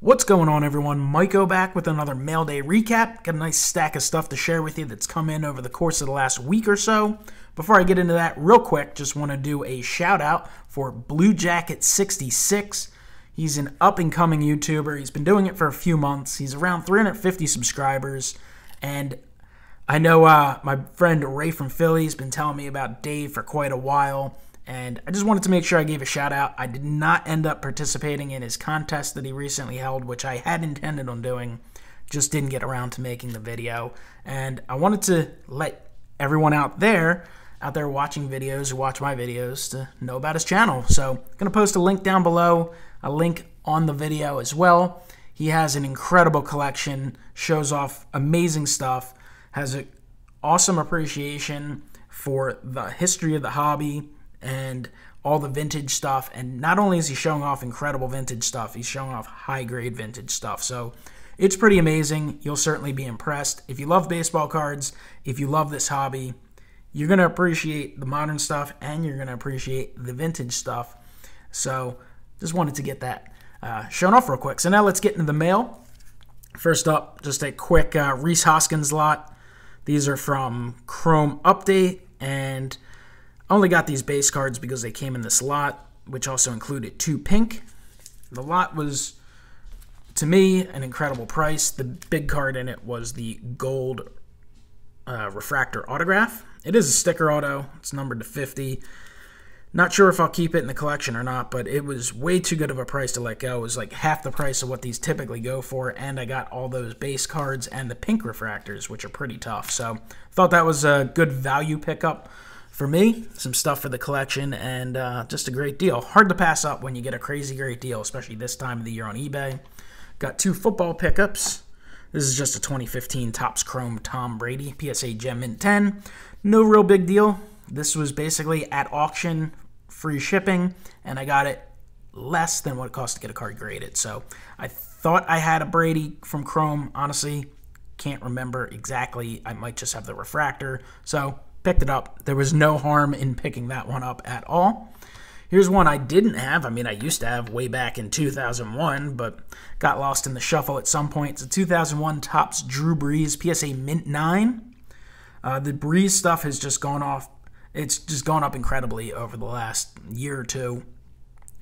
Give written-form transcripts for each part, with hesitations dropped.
What's going on, everyone? MikeO back with another Mailday recap. Got a nice stack of stuff to share with you that's come in over the course of the last week or so. Before I get into that, real quick, just want to do a shout out for Blue Jacket 66. He's an up-and-coming YouTuber. He's been doing it for a few months. He's around 350 subscribers, and I know my friend Ray from Philly has been telling me about Dave for quite a while. And I just wanted to make sure I gave a shout out. I did not end up participating in his contest that he recently held, which I had intended on doing, just didn't get around to making the video. And I wanted to let everyone out there watching videos or watch my videos to know about his channel. So I'm going to post a link down below, a link on the video as well. He has an incredible collection, shows off amazing stuff, has an awesome appreciation for the history of the hobby and all the vintage stuff. And not only is he showing off incredible vintage stuff, he's showing off high-grade vintage stuff. So it's pretty amazing. You'll certainly be impressed. If you love baseball cards, if you love this hobby, you're going to appreciate the modern stuff and you're going to appreciate the vintage stuff. So just wanted to get that shown off real quick. So now let's get into the mail. First up, just a quick Rhys Hoskins lot. These are from Chrome Update, and I only got these base cards because they came in this lot, which also included 2 pink. The lot was, to me, an incredible price. The big card in it was the gold refractor autograph. It is a sticker auto. It's numbered to 50. Not sure if I'll keep it in the collection or not, but it was way too good of a price to let go. It was like half the price of what these typically go for, and I got all those base cards and the pink refractors, which are pretty tough. So thought that was a good value pickup for me, some stuff for the collection, and just a great deal. Hard to pass up when you get a crazy great deal, especially this time of the year on eBay. Got 2 football pickups. This is just a 2015 Topps Chrome Tom Brady, PSA Gym Mint 10. No real big deal. This was basically at auction, free shipping, and I got it less than what it cost to get a card graded. So I thought I had a Brady from Chrome. Honestly, can't remember exactly. I might just have the refractor. So picked it up. There was no harm in picking that one up at all. Here's one I didn't have. I mean, I used to have way back in 2001, but got lost in the shuffle at some point. It's a 2001 Topps Drew Brees PSA Mint 9. The Brees stuff has just gone off. It's just gone up incredibly over the last year or two.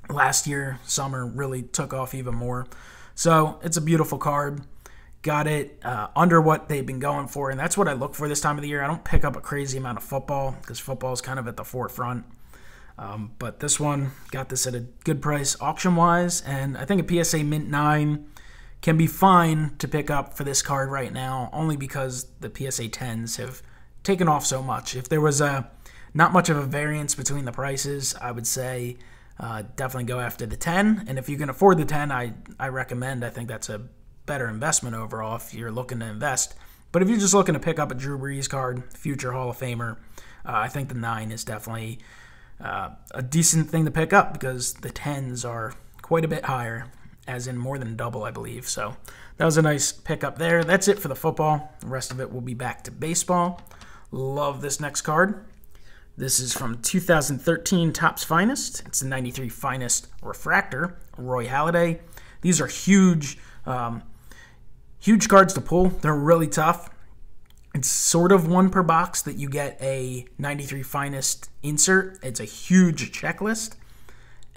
Last year, summer, really took off even more. So it's a beautiful card. Got it under what they've been going for, and that's what I look for this time of the year. I don't pick up a crazy amount of football because football is kind of at the forefront. But this one, got this at a good price auction-wise, and I think a PSA Mint 9 can be fine to pick up for this card right now, only because the PSA 10s have taken off so much. If there was not much of a variance between the prices, I would say definitely go after the 10. And if you can afford the 10, I recommend. I think that's a better investment overall if you're looking to invest. But if you're just looking to pick up a Drew Brees card, future Hall of Famer, I think the 9 is definitely a decent thing to pick up because the 10s are quite a bit higher, as in more than double, I believe. So that was a nice pickup there. That's it for the football. The rest of it will be back to baseball. Love this next card. This is from 2013 Topps Finest. It's the 93 Finest Refractor, Roy Halladay. These are huge cards to pull. They're really tough. It's sort of one per box that you get a 93 Finest insert. It's a huge checklist.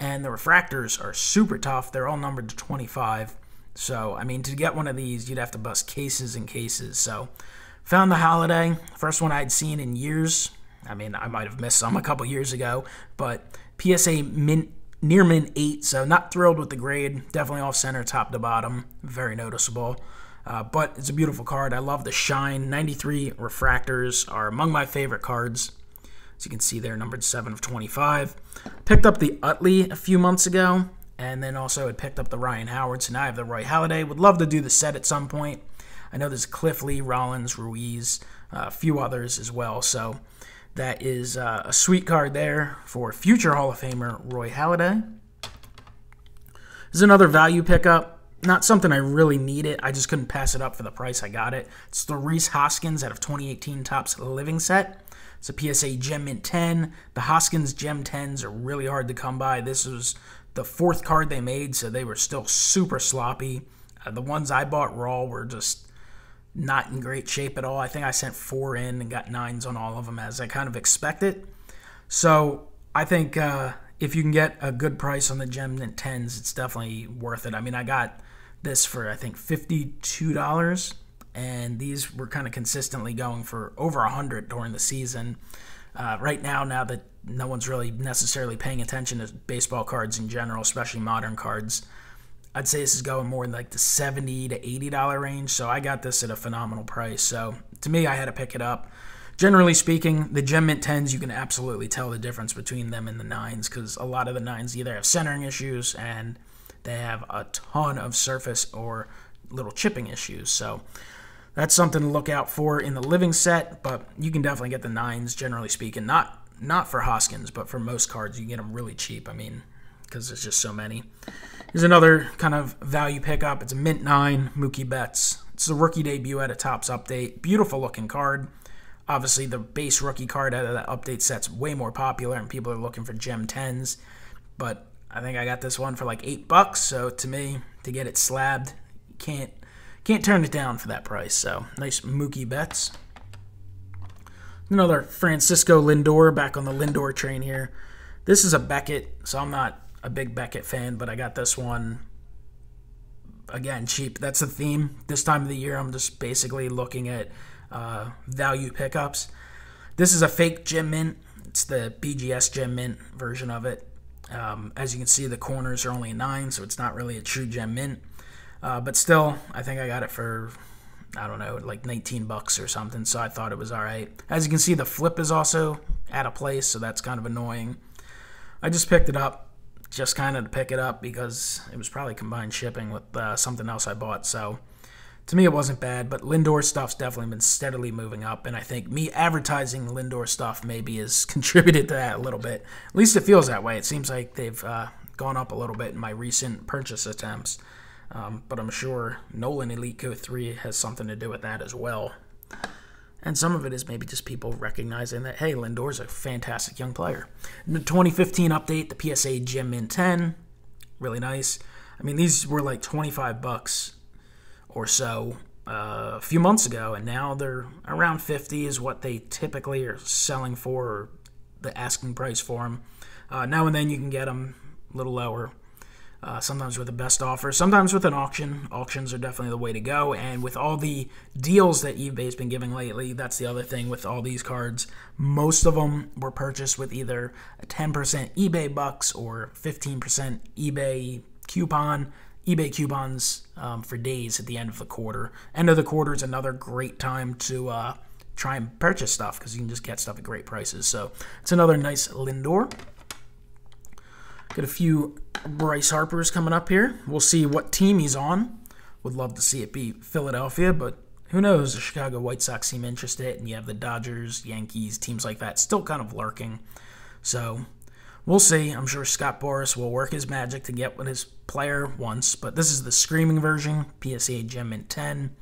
And the refractors are super tough. They're all numbered to 25. So, I mean, to get one of these, you'd have to bust cases and cases. So, found the Halladay. First one I'd seen in years. I mean, I might have missed some a couple years ago. But PSA Mint, near Mint 8. So, not thrilled with the grade. Definitely off-center, top to bottom. Very noticeable. But it's a beautiful card. I love the shine. 93 refractors are among my favorite cards. As you can see, they're numbered 7 of 25. Picked up the Utley a few months ago, and then also had picked up the Ryan Howard. So now I have the Roy Halladay. Would love to do the set at some point. I know there's Cliff Lee, Rollins, Ruiz, a few others as well. So that is a sweet card there for future Hall of Famer Roy Halladay. This is another value pickup. Not something I really needed. I just couldn't pass it up for the price I got it. It's the Rhys Hoskins out of 2018 Topps Living Set. It's a PSA Gem Mint 10. The Hoskins Gem 10s are really hard to come by. This was the fourth card they made, so they were still super sloppy. The ones I bought raw were just not in great shape at all. I think I sent 4 in and got 9s on all of them, as I kind of expected. So I think if you can get a good price on the Gem Mint 10s, it's definitely worth it. I mean, I got this for, I think, $52, and these were kind of consistently going for over $100 during the season. Right now that no one's really necessarily paying attention to baseball cards in general, especially modern cards, I'd say this is going more in like the $70 to $80 range, so I got this at a phenomenal price. So to me, I had to pick it up. Generally speaking, the Gem Mint 10s, you can absolutely tell the difference between them and the 9s, because a lot of the 9s either have centering issues and they have a ton of surface or little chipping issues. So that's something to look out for in the living set, but you can definitely get the 9s, generally speaking. Not for Hoskins, but for most cards, you can get them really cheap. I mean, because there's just so many. Here's another kind of value pickup. It's a Mint 9 Mookie Betts. It's the rookie debut at a Topps update. Beautiful looking card. Obviously, the base rookie card out of that update set's way more popular, and people are looking for Gem 10s. But I think I got this one for like $8. So to me, to get it slabbed, you can't turn it down for that price. So nice Mookie Betts. Another Francisco Lindor, back on the Lindor train here. This is a Beckett, so I'm not a big Beckett fan, but I got this one, again, cheap. That's the theme. This time of the year, I'm just basically looking at value pickups. This is a fake Gem Mint. It's the BGS Gem Mint version of it. As you can see, the corners are only a 9, so it's not really a true Gem Mint. But still, I think I got it for, I don't know, like $19 or something, so I thought it was all right. As you can see, the flip is also out of place, so that's kind of annoying. I just picked it up, just kind of to pick it up, because it was probably combined shipping with something else I bought, so to me it wasn't bad. But Lindor stuff's definitely been steadily moving up, and I think me advertising Lindor stuff maybe has contributed to that a little bit. At least it feels that way. It seems like they've gone up a little bit in my recent purchase attempts. But I'm sure Nolan Elite Co 3 has something to do with that as well. And some of it is maybe just people recognizing that, hey, Lindor's a fantastic young player. In the 2015 update, the PSA Gym Mint 10, really nice. I mean, these were like $25 or so a few months ago, and now they're around $50 is what they typically are selling for, or the asking price for them. Now and then you can get them a little lower. Sometimes with the best offer, sometimes with an auction. Auctions are definitely the way to go, and with all the deals that eBay's been giving lately, that's the other thing with all these cards. Most of them were purchased with either a 10% eBay bucks or 15% eBay coupon. eBay coupons for days at the end of the quarter. End of the quarter is another great time to try and purchase stuff, because you can just get stuff at great prices. So it's another nice Lindor. Got a few Bryce Harpers coming up here. We'll see what team he's on. Would love to see it be Philadelphia, but who knows? The Chicago White Sox seem interested, and you have the Dodgers, Yankees, teams like that still kind of lurking. So we'll see. I'm sure Scott Boras will work his magic to get what his player wants, but this is the screaming version, PSA Gem Mint 10.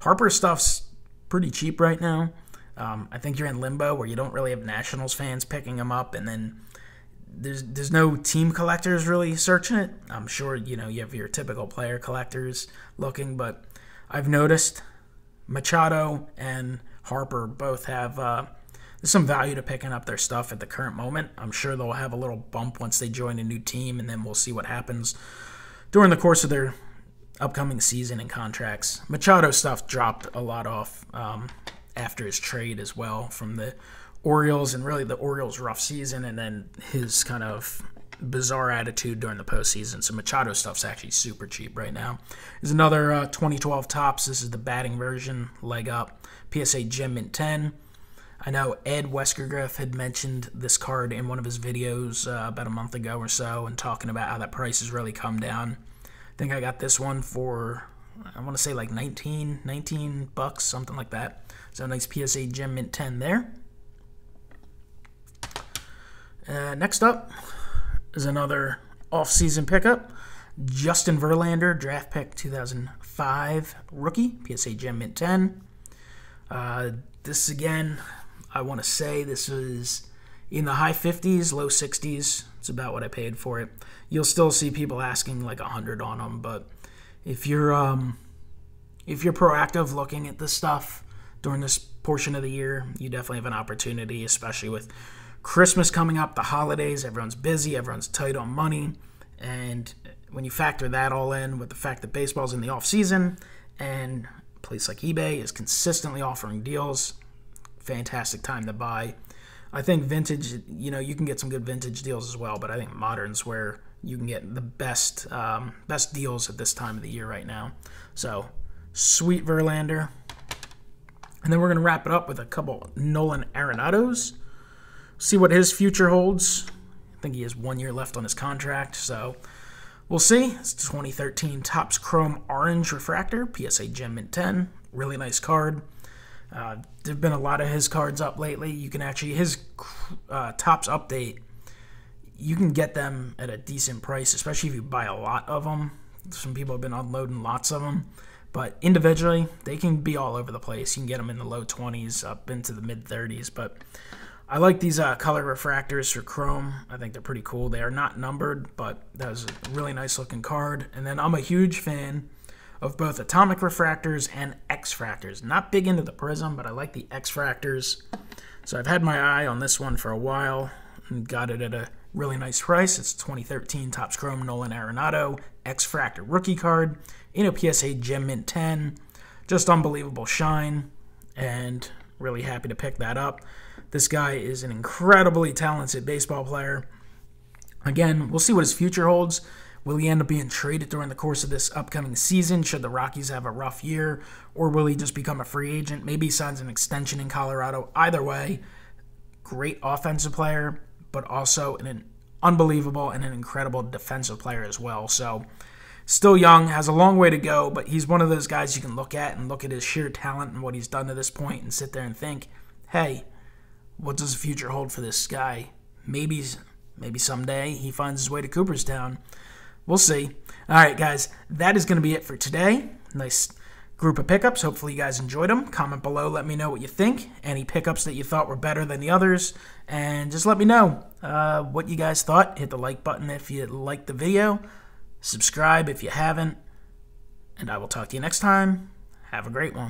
Harper stuff's pretty cheap right now. I think you're in limbo where you don't really have Nationals fans picking them up, and then there's no team collectors really searching it. I'm sure, you have your typical player collectors looking, but I've noticed Machado and Harper both have there's some value to picking up their stuff at the current moment. I'm sure they'll have a little bump once they join a new team, and then we'll see what happens during the course of their upcoming season and contracts. Machado stuff dropped a lot off after his trade as well from the Orioles, and really the Orioles' rough season, and then his kind of bizarre attitude during the postseason. So Machado stuff's actually super cheap right now. There's another 2012 Topps. This is the batting version, leg up, PSA Gem Mint 10. I know Ed Weskergriff had mentioned this card in one of his videos about a month ago or so, and talking about how that price has really come down. I think I got this one for, I want to say like $19, something like that. So a nice PSA Gem Mint 10 there. Next up is another off-season pickup. Justin Verlander, draft pick 2005 rookie, PSA Gem Mint 10. This again, I want to say this was in the high 50s, low 60s. It's about what I paid for it. You'll still see people asking like $100 on them, but if you're proactive looking at this stuff during this portion of the year, you definitely have an opportunity, especially with Christmas coming up, the holidays. Everyone's busy, everyone's tight on money, and when you factor that all in with the fact that baseball's in the off season and a place like eBay is consistently offering deals, fantastic time to buy. I think vintage, you can get some good vintage deals as well, but I think modern's where you can get the best deals at this time of the year right now. So, sweet Verlander. And then we're going to wrap it up with a couple Nolan Arenados. See what his future holds. I think he has 1 year left on his contract, so we'll see. It's 2013 Topps Chrome Orange Refractor, PSA Gym Mint 10. Really nice card. There have been a lot of his cards up lately. You can actually, his Topps Update, you can get them at a decent price, especially if you buy a lot of them. Some people have been unloading lots of them. But individually, they can be all over the place. You can get them in the low 20s up into the mid 30s. But I like these color refractors for Chrome. I think they're pretty cool. They are not numbered, but that was a really nice looking card. And then I'm a huge fan of both atomic refractors and X-fractors. Not big into the prism, but I like the X-fractors. So I've had my eye on this one for a while and got it at a really nice price. It's 2013 Topps Chrome Nolan Arenado X-fractor rookie card in a PSA Gym Mint 10. Just unbelievable shine, and really happy to pick that up. This guy is an incredibly talented baseball player. Again, we'll see what his future holds. Will he end up being traded during the course of this upcoming season should the Rockies have a rough year? Or will he just become a free agent? Maybe he signs an extension in Colorado. Either way, great offensive player, but also an unbelievable and an incredible defensive player as well. So, still young, has a long way to go, but he's one of those guys you can look at and look at his sheer talent and what he's done to this point and sit there and think, hey, what does the future hold for this guy? Maybe someday he finds his way to Cooperstown. We'll see. All right, guys, that is going to be it for today. Nice group of pickups. Hopefully you guys enjoyed them. Comment below. Let me know what you think. Any pickups that you thought were better than the others. And just let me know what you guys thought. Hit the like button if you liked the video. Subscribe if you haven't. And I will talk to you next time. Have a great one.